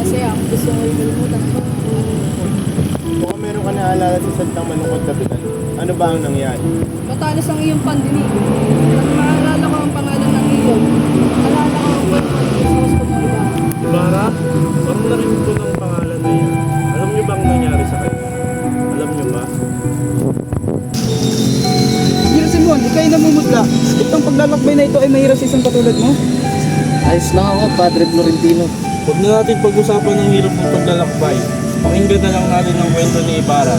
masaya. Gusto mo ikalimutan ko. Mukhang meron ka naalala sa salitang malungkot na bigal. Ano ba ang nangyari? Matalas ang iyong pandinig. At maalala ko ang pangalan ng ilog. Maalala ko ang kwento ng Jesus ko mo iba. Ibarra, parang narinig ko ng pangalan na yan. Alam niyo ba ang nangyari sa kanya? Alam niyo ba? Hiro Simon, di kayo namumutla. Itong paglalakbay na ito ay mahirap sa isang katulad mo. Ayos lang ako, Padre Florentino. Huwag na natin pag-usapan ng hirap ng paglalakbay. Pakinggan na lang natin ang kwento ni Ibarra.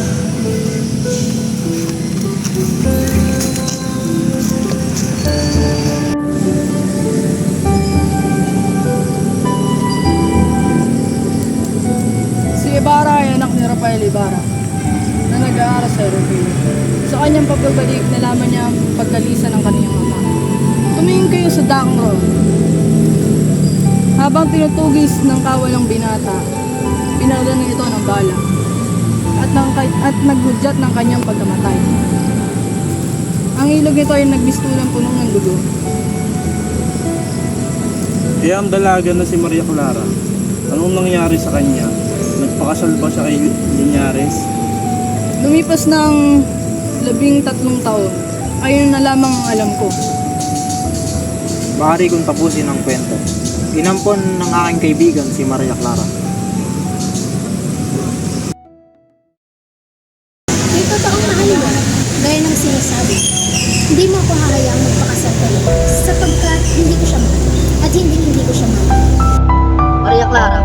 Si Ibarra ay anak ni Rafael Ibarra na nag-aaral sa Europeo. Sa kanyang pagbabalik, nalaman niya ang pagkalisa ng kaniyang ama. Tumingin kayo sa dakong road. Habang tinutugis ng kawalang binata, pinalanan ito ng bala at naghudyat ng kanyang pagkamatay. Ang ilog nito ay nagbistulang puno ng dugo. Kaya ang dalaga na si Maria Clara, anong nangyari sa kanya? Nagpakasal ba siya kay Linares? Lumipas ng 13 taon, ayun na lamang ang alam ko. Maaari kong tapusin ang kwento. Inampon ng aking kaibigan si Maria Clara. May totoong mahal mo, gaya ng sinasabi. Hindi mo ako hahayaang magpakasal kayo sapagkat hindi ko siya mahal at hindi ko siya mahal. Maria Clara,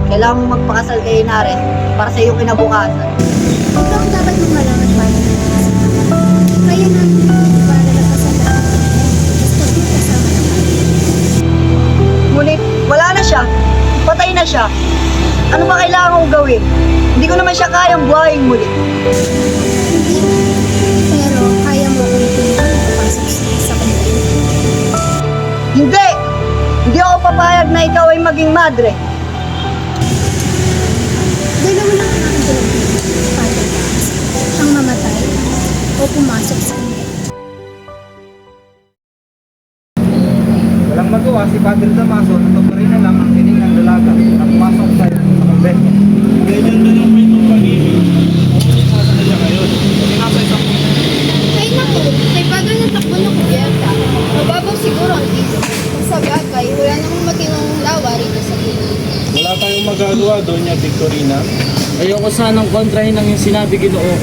kailangan mo magpakasal kay Inares para sa iyong kinabukasan. Ikaw ang dapat mong malaman para sa kaya namin para nalagpasan lahat. Basta di kasama ng Ngunit wala na siya, patay na siya. Ano ba kailangan kong gawin? Hindi ko naman siya kayang buhayin muli. hindi. Pero kaya mo akong itinang papasok sa kanila. Hindi! Hindi ako papayag na ikaw ay maging madre. Dalawa lang ang aking dalawang Father Damaso, ang mamatay o pumasok sa kanila. Walang magawa si Padre Damaso na tuparin na lang ang hiling ng dalaga na pumasok sa kumbento. Kaya ganda ng kwentong pag-ibig. Nasa na siya ngayon? Kasi nasa isang Ay naku, may bagal na takbo na kubyerta. Mababaw siguro ang ilog. Sa bagay, wala namang matinong lawa rito sa ilog. wala tayong magagawa doon niya, Victorina. Ayoko sanang kontrahin ang yung sinabi Ginoo.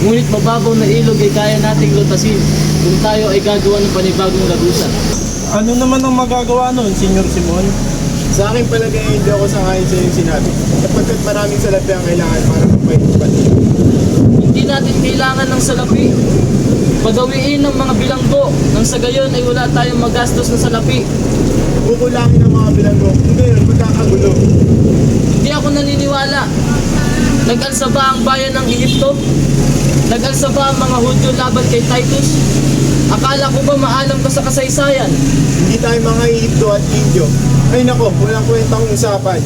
Ngunit mababaw na ilog ay kaya nating lutasin kung tayo ay gagawa ng panibagong lagusan. Ano naman ang magagawa noon, Senyor Simon? Sa aking palagay, hindi ako sangayon sa iyong sinabi. Sapagkat maraming salapi ang kailangan para magpahintupan. Hindi natin kailangan ng salapi. Pagawiin ng mga bilanggo nang sa gayon ay wala tayong magastos na salapi. Kukulangin ang mga bilanggo. Ngayon, magkakagulo. Hindi ako naniniwala. Nag-alsa ba ang bayan ng Egypto? Nag-alsa ba ang mga Hudyo laban kay Titus? Akala ko ba maalam ka sa kasaysayan? Hindi tayo mga Egypto at Indio. Ay nako, walang kwentang usapan.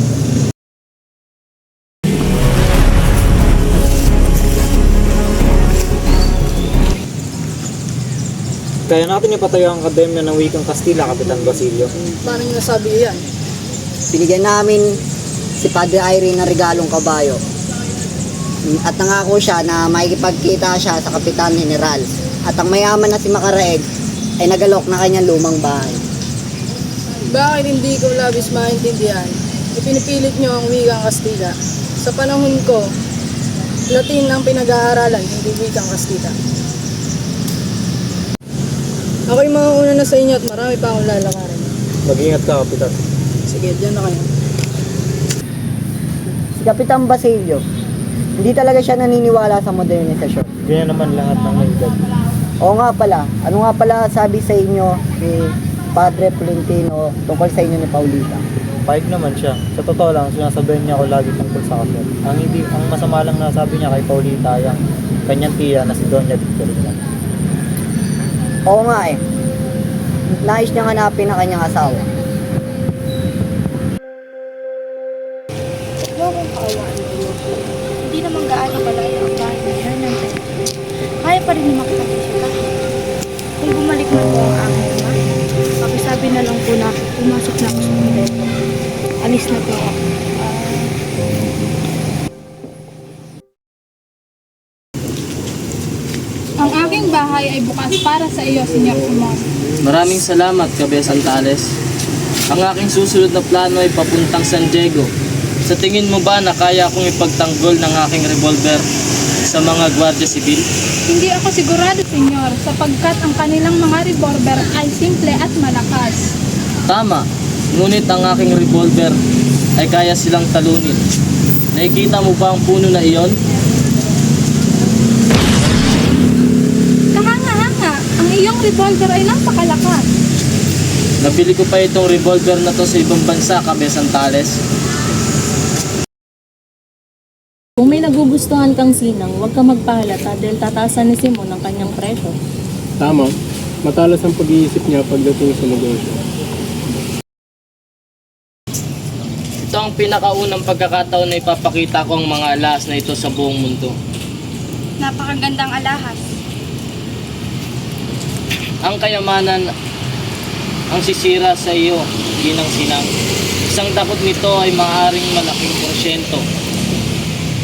Kaya natin ipatayo ang Akademya ng Wikang Kastila, Kapitan Basilio. Parang nasabi yan. Binigyan namin si Padre Irene ng regalong kabayo. At nangako siya na makikipagkita siya sa Kapitan General. At ang mayaman na si Macaraeg ay nagalok na kanyang lumang bahay. Bakit hindi ko labis maintindihan? Ipinipilit niyo ang wikang Kastila. Sa panahon ko, Latin ang pinag-aaralan, hindi wikang Kastila. Ako'y mauuna na sa inyo at marami pa akong lalakarin. Mag-ingat ka, Kapitan. Sige, diyan na kayo. Si Kapitan Basilio, hindi talaga siya naniniwala sa modernisasyon. Ganyan naman lahat ng may edad. Oo nga pala, ano nga pala sabi sa inyo ni Padre Florentino tungkol sa inyo ni Paulita? Pahig naman siya. Sa totoo lang, sinasabihan niya ako lagi tungkol sa kasal. Ang masama lang na sabi niya kay Paulita ay ang kanyang tiya na si Doña Victorina. Oo nga eh. Nais niyang hanapin ang kanyang asawa. Huwag mo akong kaawaan ng iyo. Hindi naman gaano kalaya ang bahay ni Hernandez. Kaya pa rin makipag-isita. Kung bumalik man po ang aking ama, pakisabi na lang po na pumasok na ako sa kumpleto. Alis na po ako. bukas para sa iyo, Senyor Simon. Maraming salamat, Kabesan Tales. Ang aking susunod na plano ay papuntang San Diego. Sa tingin mo ba na kaya kong ipagtanggol ng aking revolver sa mga gwardiya sibil? Hindi ako sigurado, Senyor, sapagkat ang kanilang mga revolver ay simple at malakas. Tama, ngunit ang aking revolver ay kaya silang talunin. Nakikita mo ba ang puno na iyon? Kahanga-hanga, ang iyong revolver ay napakalakas. Nabili ko pa itong revolver na to sa ibang bansa, Kabesan Tales. Kung may nagugustuhan kang sinang, huwag kang magpahalata dahil tataasan ni Simon ang kanyang presyo. Tama. Matalas ang pag-iisip niya pagdating sa negosyo. Ito ang pinakaunang pagkakataon na ipapakita ko ang mga alahas na ito sa buong mundo. Napakagandang alahas. Ang kayamanan ang sisira sa iyo, ginang sinang. Isang dakot nito ay maaaring malaking porsyento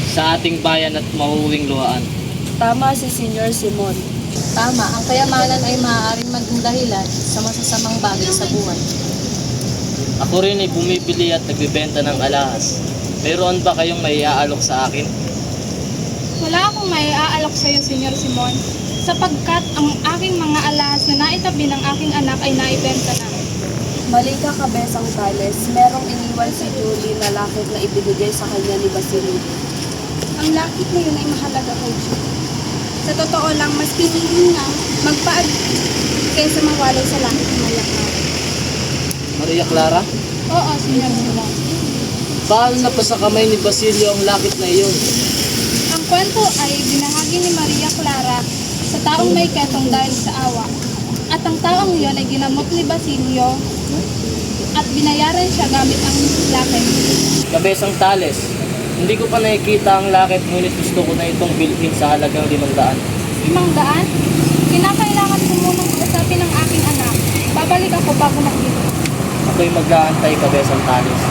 sa ating bayan at mahuhuwing luhaan. Tama si Senyor Simon. Tama, ang kayamanan ay maaaring maging dahilan sa masasamang bagay sa buhay. Ako rin ay bumibili at nagbibenta ng alahas. Mayroon ba kayong maiaalok sa akin? Wala akong maiaalok sa iyo, Senyor Simon, sapagkat ang aking mga alahas na naitabi ng aking anak ay naibenta na. Mali ka, Kabesang Tales. Merong iniwan si Julie na lakit na ibinigay sa kanya ni Basilio. Ang lakit na yun ay mahalaga kay Julie. Sa totoo lang, mas pinili niyang magpaag kaysa mawalay sa langit ng malakad. Maria Clara? Oo, Senyor Simon. Paano na pa sa kamay ni Basilio ang lakit na iyon? Ang kwento ay binahagi ni Maria Clara sa taong may ketong dahil sa awa. At ang taong iyon ay ginamot ni Basilio at binayaran siya gamit ang lakit. Kabesang Tales, hindi ko pa nakikita ang lakit ngunit gusto ko na itong bilhin sa halagang 500. 500? Kinakailangan ko munang kausapin ang aking anak. Babalik ako bago makita. Ako'y mag-aantay, Kabesang Tales.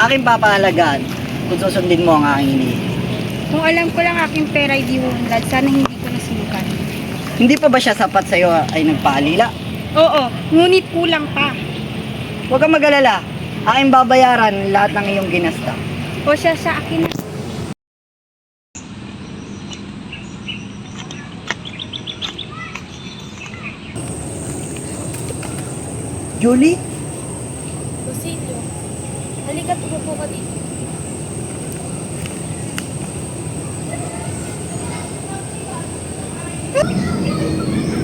Aking papahalagaan kung susundin mo ang aking iniisip. Kung alam ko lang aking pera ay di humunlad, sana hindi ko nasubukan. Hindi pa ba siya sapat sa'yo ay nagpaalila? Oo, ngunit kulang pa. Huwag kang mag-alala. Aking babayaran lahat ng iyong ginasta. O siya sa akin na. Julie? Basilio, halika, tumupo ka dito.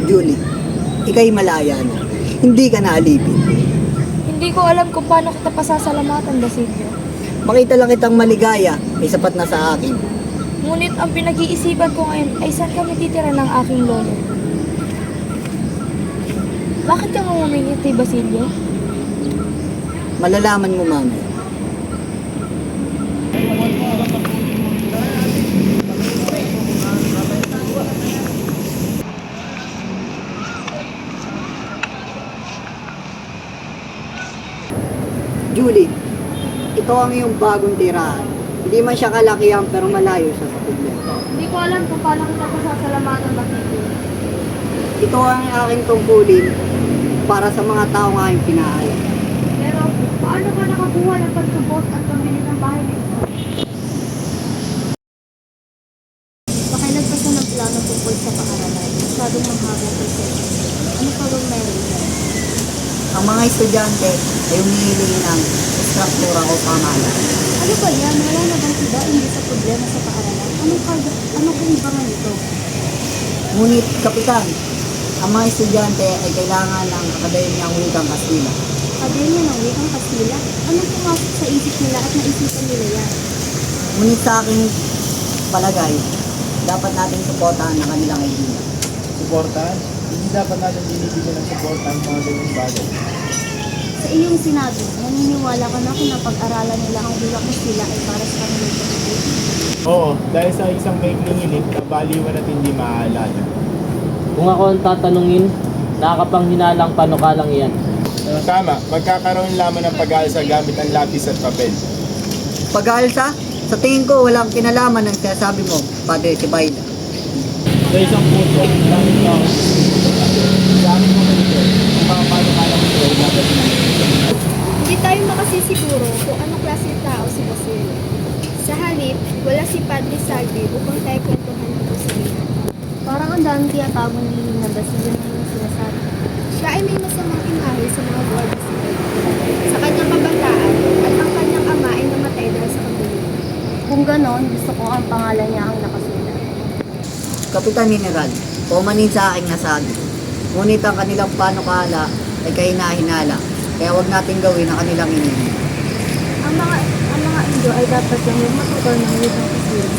Julie, ika'y malaya na. Hindi ka naalipin. Hindi ko alam kung paano kita pasasalamatan, Basilio. Makita lang kitang maligaya, may sapat na sa akin. Ngunit ang pinag-iisipan ko ngayon ay saan kami titira ng aking lolo. Bakit ka ngumingiti, Basilio? Malalaman mo mamaya. Julie, ito ang iyong bagong tirahan. Hindi man siya kalakihan pero malayo siya sa problema. Hindi ko alam kung paano kita pasasalamatan, Basilio. Ito ang aking tungkulin para sa mga taong aking pinaalam. Pero paano ka nakakuha ng pagtubos at pambili ng bahay nito? Pakilagpas na ng plano tungkol sa paaralan. Masyadong mahaba ang proseso. Ano pa bang meron dyan? Ang mga estudyante ay humihiling ng struktura o pamahalaan. Ano ba yan? Wala na bang iba hindi sa problema sa paaralan? Anong kaibangan nito? Ngunit, Kapitan, ang mga estudyante ay kailangan ng Akademyang Wikang Kastila. Akademya ng Wikang Kastila? Anong pumasok sa isip nila at naisipan nila yan? Ngunit sa aking palagay, dapat natin suportahan ang kanilang idea. Suportahan? Hindi dapat natin binibigyan ng suporta ang mga ganyang bagay. Sa iyong sinabi, naniniwala ka na kung napag-aralan nila ang Wikang Kastila ay para sa kanilang pagkakulit. Oo, dahil sa isang maikling hiling na baliwan at hindi maaalala. Kung ako ang tatanungin, nakakapanghinalang panukalang iyan. Tama, magkakaroon lamang ng pag-aalsa gamit ang lapis at papel. Pag-aalsa? Sa tingin ko, walang kinalaman ng sinasabi mo, Padre Sibayda. Sa isang puso, daming tao. Dami mo ganito. Ang mga paano mo ito, dapat na. Hindi tayo makasisiguro kung anong klase ng tao si Basilio. Sa halip, wala si Padre Salvi upang tayo kwentuhan ng Basilio. Parang ang daming tinatawag ni na Basilio na yung sinasabi. Siya ay may masamang imahe sa mga buhay ni Basilio. Sa kanyang kabataan at ang kanyang ama ay namatay dahil sa kabuluhan. Kung ganon, gusto ko ang pangalan niya ang nakasulat. Kapitan General, pumanin sa aking nasabi. Ngunit ang kanilang panukala ay kahina-hinala, kaya wag natin gawin ang kanilang inihin. Ang mga Indo ay dapat lang yung matuto ng wikang Kastila.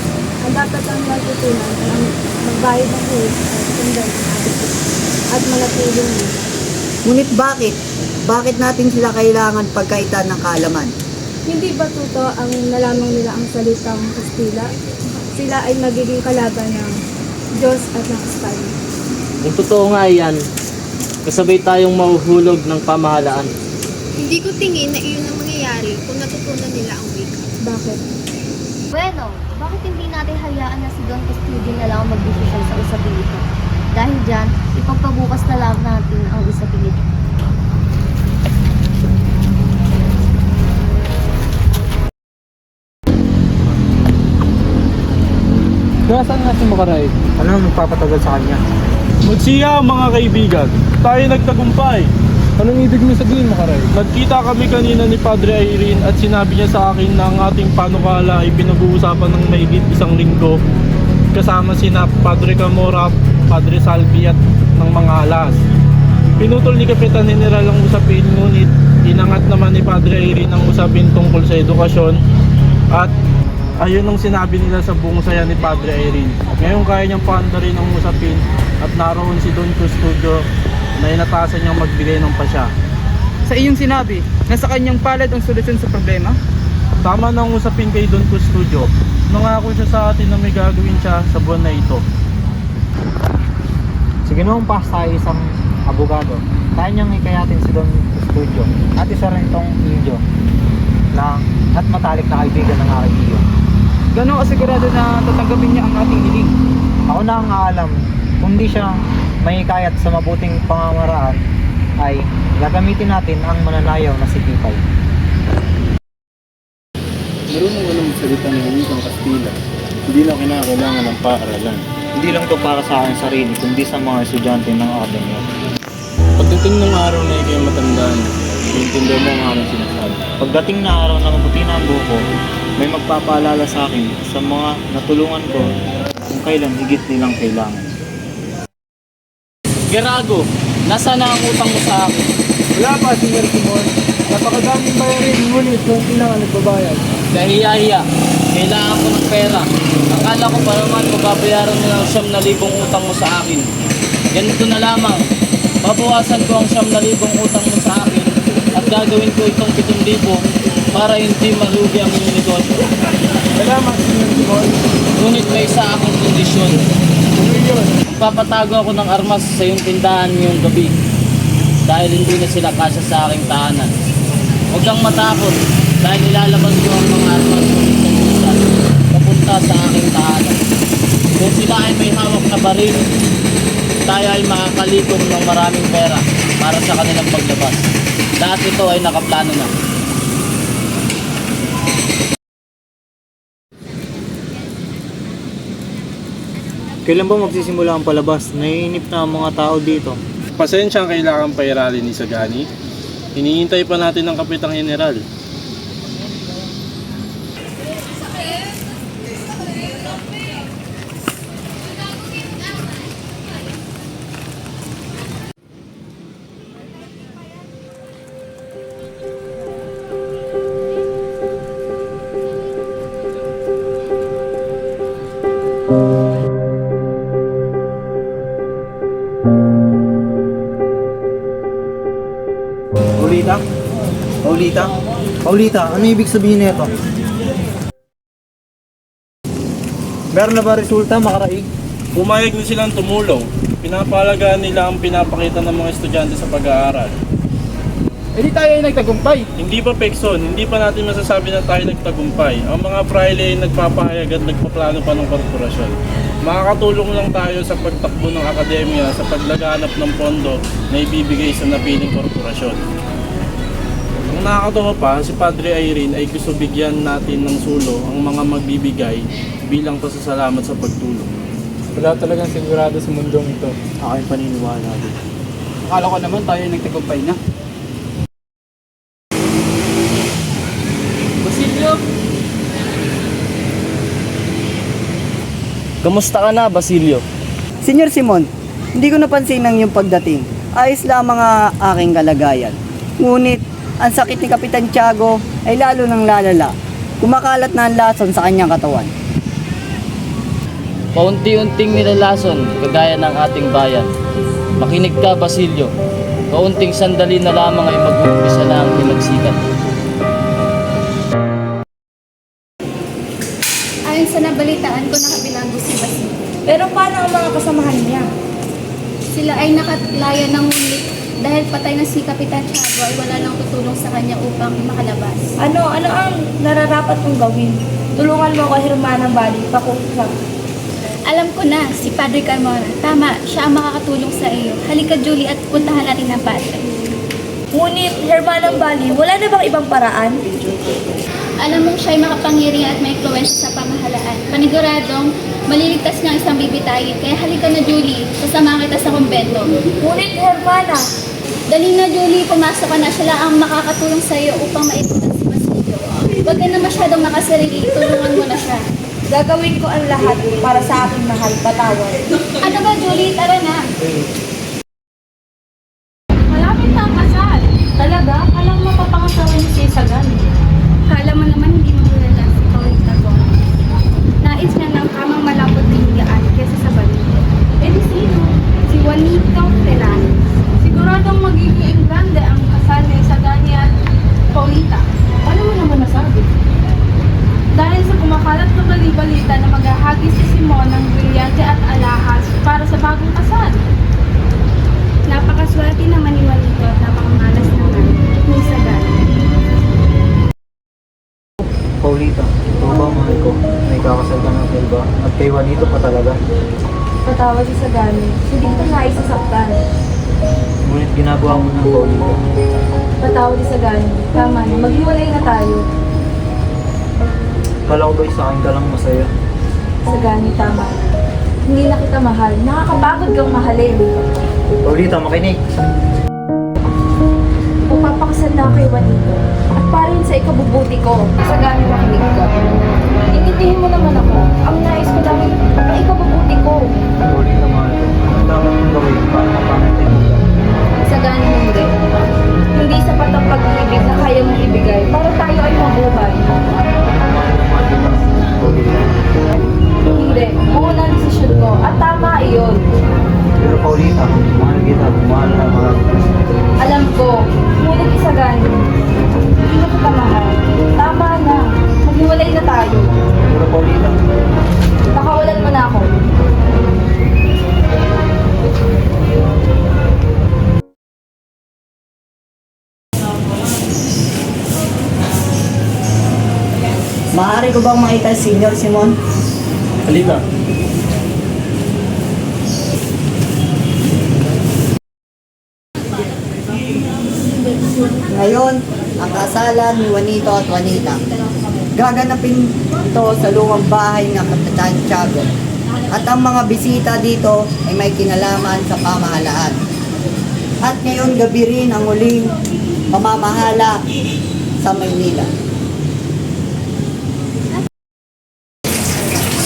Ang dapat lang natutunan ay ang magbayad ng huwis at sundan ng ating at manatiling yun. Ngunit bakit? Bakit natin sila kailangan pagkaitan ng kaalaman? Hindi ba tuto ang nalamang nila ang salitang Kastila? Sila ay magiging kalaban ng Diyos at ng Espanya. Kung totoo nga yan, kasabay tayong mahuhulog ng pamahalaan. Hindi ko tingin na iyon ang mangyayari kung natutunan nila ang wika. Bakit? Bueno, bakit hindi natin hayaan na si Don Custodio na lang ang magdesisyon sa usapin ito? Dahil dyan, ipagpabukas na lang natin ang usapin ito. Saan nga si Makaray? Ano ang magpapatagal sa kanya? Magsiya mga kaibigan, tayo nagtagumpay. Anong ibig mo sabihin, Makaray? Nagkita kami kanina ni Padre Irene at sinabi niya sa akin na ang ating panukala ay pinag-uusapan ng mahigit isang linggo kasama sina Padre Camora, Padre Salvi at ng mga alas. Pinutol ni Kapitan General ang usapin, ngunit inangat naman ni Padre Irene ang usapin tungkol sa edukasyon at ayun ang sinabi nila sa buong saya ni Padre Irene. At ngayon kaya niyang paandarin ang usapin at naroon si Don Custodio na inatasan niyang magbigay ng pasya. Sa iyong sinabi, nasa kanyang palad ang solusyon sa problema? Tama na ang usapin kay Don Custodio. Nangako siya sa atin na may gagawin siya sa buwan na ito. Sige noong pas tayo isang abogado. Tayo niyang ikayatin si Don Custodio at isa rin itong Indio na at matalik na kaibigan ng aking iyo. Gano'ng asigurado na tatanggapin niya ang ating hiling? Ako na ang aalam, kung di siya may kayat sa mabuting pangamaraan, ay gagamitin natin ang mananayaw na si Pipay. Marunong ko ng salita ng wikang Kastila. Hindi lang kinakailangan ng paaralan. Hindi lang to para sa akin sarili, kundi sa mga estudyante ng akademya. Pagdating ng araw na ikay matandaan, iintindihan mo ang aming sinasabi. Pagdating na araw na mabuti na ang buko, may magpapaalala sa akin sa mga natulungan ko kung kailan higit nilang kailangan. Gerago, nasaan na ang utang mo sa akin? Wala pa, Sr. Simon. Napakadaming bayarin, ngunit kung kailangan nagbabayad. Kahiya-hiya, kailangan ko ng pera. Akala ko pa naman mababayaran mo ng 9,000 utang mo sa akin. Ganito na lamang, babawasan ko ang 9,000 utang mo sa akin at gagawin ko itong 7,000 para hindi malugi ang iyong negosyo. Salamat, Sr. Simon. Ngunit may isa akong kondisyon. Ano yun? Papatago ako ng armas sa iyong tindahan ngayong gabi dahil hindi na sila kasya sa aking tahanan. Huwag kang matakot dahil ilalabas ko ang mga armas ko isa papunta sa aking tahanan. Kung sila ay may hawak na baril, tayo ay makakalikom ng maraming pera para sa kanilang paglabas. Lahat ito ay nakaplano na. Kailan ba magsisimula ang palabas? Naiinip na ang mga tao dito. Pasensya ang kailangan pairalin ni Sagani. Hinihintay pa natin ang Kapitang General. Paulita, ano ibig sabihin nito? Meron na ba resulta, Makaraig? Pumayag na silang tumulong. Pinapalagaan nila ang pinapakita ng mga estudyante sa pag-aaral. di tayo ay nagtagumpay. Hindi pa, Pekson, hindi pa natin masasabi na tayo nagtagumpay. Ang mga praile ay nagpapahayag at nagpaplano pa ng korporasyon. Makakatulong lang tayo sa pagtakbo ng akademya sa paglaganap ng pondo na ibibigay sa napiling korporasyon. Ang nakakatawa pa, si Padre Irene ay gusto bigyan natin ng sulo ang mga magbibigay bilang pasasalamat sa pagtulong. Wala talagang sigurado sa mundong ito. Aking paniniwala din. Akala ko naman tayo ay nagtagumpay na. Basilio! Kamusta ka na, Basilio? Senyor Simon, hindi ko napansin ang iyong pagdating. Ayos lang ang mga aking kalagayan. Ngunit, ang sakit ni Kapitan Tiago ay lalo nang lalala. Kumakalat na ang lason sa kanyang katawan. Paunti-unting nilalason, kagaya ng ating bayan. Makinig ka, Basilio. Kaunting sandali na lamang ay mag-uumpisa na ang pinagsikat. Ayon sa nabalitaan ko, nakabinago si Basilio. Pero paano ang mga kasamahan niya? Sila ay nakatlaya ng ngunit dahil patay na si Kapitan Tiago ay wala nang tutulong sa kanya upang makalabas. Ano ang nararapat kong gawin? Tulungan mo ako, Hermanang Bali, pakusap. Alam ko na, si Padre Carmona. Tama, siya ang makakatulong sa iyo. Halika, Julie, at puntahan natin ang Padre. Ngunit, Hermanang Bali, wala na bang ibang paraan? Alam mong siya'y makapangyarihan at may influensya sa pamahalaan. Paniguradong, maliligtas niya ang isang bibitayin. Kaya halika na, Julie, sasamahan kita sa kumbento. Ngunit, Hermana, Dali na, Julie, pumasok ka na. Siya lang ang makakatulong sa iyo upang maipunan si Basilio. Huwag ka na masyadong makasarili, tulungan mo na siya. gagawin ko ang lahat para sa aking mahal, patawad. Ano ba, Julie? Tara na. Malapit na ang kasal. Talaga? Alam mo, papangasawa ni si Sagan. Kala mo naman hindi mo kilala si Paulita Gomez. Nais niya ng kamang malapot biglaan kesa sa balito. Eh di sino? Si Juanito Fernandez. Siguradong magiging grande ang kasal ni Sagani at Paulita. Paano mo naman nasabi? Dahil sa kumakalat na balita na maghahagis si Simon ng brilyante at alahas para sa bagong kasal. Napakaswerte naman ni Juanito at napakamalas naman ni Sagani. Paulita, ito ba mahal ko? May kakasal ka ng ba? At kay Juanito pa talaga. Patawad si Sagani. Hindi ko nais sasaktan. Ngunit ginagawa mo ng Paulita. Patawad si Sagani. Tama na. Maghiwalay na tayo. Kala ko ba'y sa akin ka lang masaya? Sagani, tama na. Hindi na kita mahal. Nakakapagod kang mahalin. Paulita, makinig! Upapakasal na kay Juanito. At para yun sa ikabubuti ko. Sagani, makinig ka. Inindihin mo naman ako. Ang nais ko lang ay ikabubuti ko. Paulita, mahal ko. Ano dapat kong gawin para mapanay tayo mo? Sagani, hindi. Hindi sapat ang pag-ibig na kaya mong ibigay para tayo ay mabuhay. Paulita. Hindi. Muna ang desisyon ko. At tama iyon. Pero Paulita, mahal kita. Mahal na mahal. Alam ko. Ngunit Isagani. Hindi na kita mahal. Tama na. Maghiwalay na tayo. Pero Paulita, Pakawalan mo na ako. Maaari ko bang makita si Senior Simon? Halika. Ngayon, ang kasalan ni Juanito at Juanita. Gaganapin ito sa lumang bahay ng Kapitan Tiago. At ang mga bisita dito ay may kinalaman sa pamahalaan. At ngayon gabi rin ang huling pamamahala sa Maynila.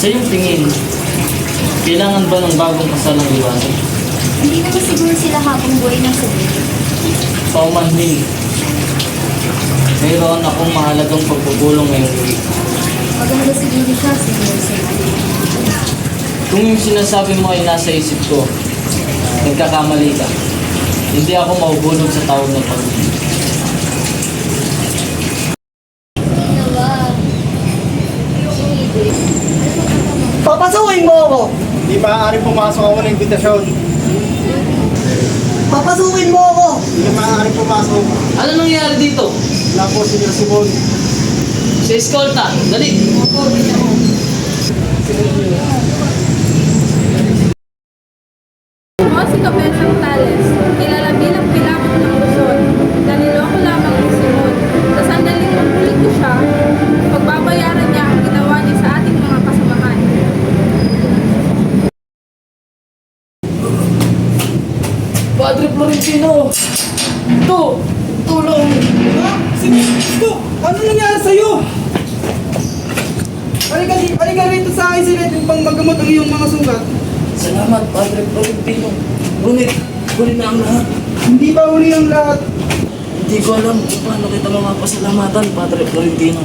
Sa iyong tingin, kailangan ba ng bagong kasal ng liwanag? Hindi naman siguro sila habang buhay ng sabi. Paumanhin, mayroon akong mahalagang pagpupulong ngayong gabi. Maganda siguro siya, Senyor Simon. Kung yung sinasabi mo ay nasa isip ko, nagkakamali ka. Hindi ako maubulog sa tawag ng pag-ibig. Papasukin mo ako! Di maaari pumasok ako ng imbitasyon. Papasukin mo ako! Hindi ka maaaring pumasok. Ano nangyari dito? Wala po, Senyor Simon. Si Escolta, dali! Mo si Kapensang Tales, kilala bilang pilakot ng Luzon, na niloko lamang ni Simon. Sa sandaling mahuli ko siya, pagbabayaran niya ang ginawa niya sa ating mga kasamahan. Padre Florentino! Ito! Tulong! Ano nangyari sa'yo? Halika rito sa akin sila pang magamot ang iyong mga sugat. Salamat, Padre Florentino. Ngunit, huli na ang lahat. Hindi ba uli ang lahat? Hindi ko alam kung paano kita mapasalamatan, Padre Florentino.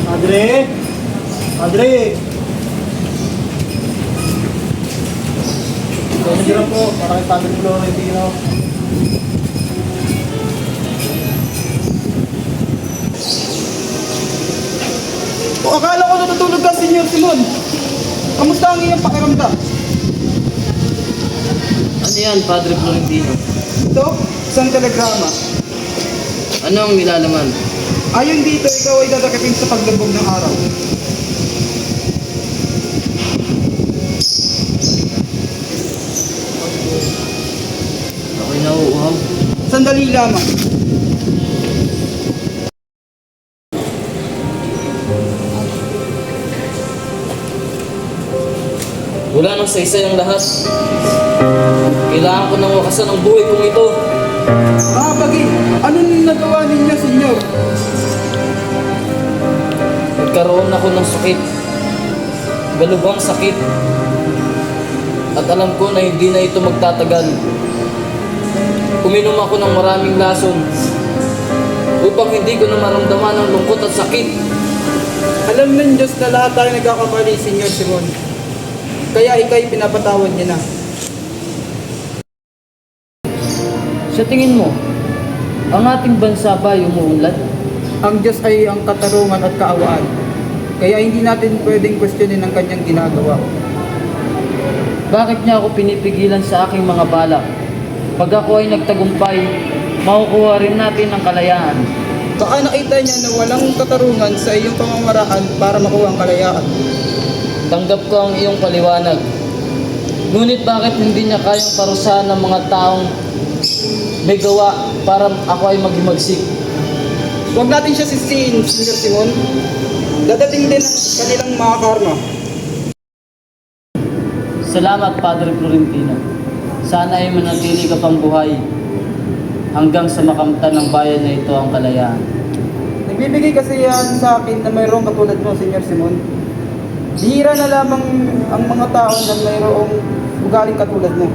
Padre! Padre! Sige lang po, para kay Padre Florentino. O akala ko natutulog ka, Senyor Simon. Kamusta ang iyong pakiramdam? Ano yan, Padre Florentino? Ito, isang telegrama. Ano ang nilalaman? Ayon dito, ikaw ay dadakating sa paglubog ng araw. Ako'y nauuhaw. Sandali lamang. Wala nang saysay ang lahat. Kailangan ko nang wakasan ang buhay kong ito. Bagay, ano nagawa ninyo, Senyor? Nagkaroon ako ng sakit. Galubang sakit. At alam ko na hindi na ito magtatagal. Uminom ako ng maraming lason upang hindi ko na maramdaman ang lungkot at sakit. Alam ng Diyos na lahat tayo nagkakamali, Senyor Simon. Kaya ikay pinapatawad niya na. Sa tingin mo, ang ating bansa ba ay umuunlad? Ang Diyos ay ang katarungan at kaawaan. Kaya hindi natin pwedeng questionin ang kanyang ginagawa. Bakit niya ako pinipigilan sa aking mga balak? Pag ako ay nagtagumpay, makukuha rin natin ang kalayaan. Baka nakita niya na walang katarungan sa iyong pamamaraan para makuha ang kalayaan. Tanggap ko ang iyong paliwanag. Ngunit bakit hindi niya kayang parusahan ng mga taong may gawa para ako ay maghimagsik? Huwag natin siya sisihin, Senyor Simon. Dadating din ang kanilang mga karma. Salamat, Padre Florentino. Sana ay manatili ka pang buhay hanggang sa makamtan ng bayan na ito ang kalayaan. Nagbibigay kasi yan sa akin na mayroong katulad mo, Senyor Simon. Bihira na lamang ang mga tao na mayroong ugaling katulad mo.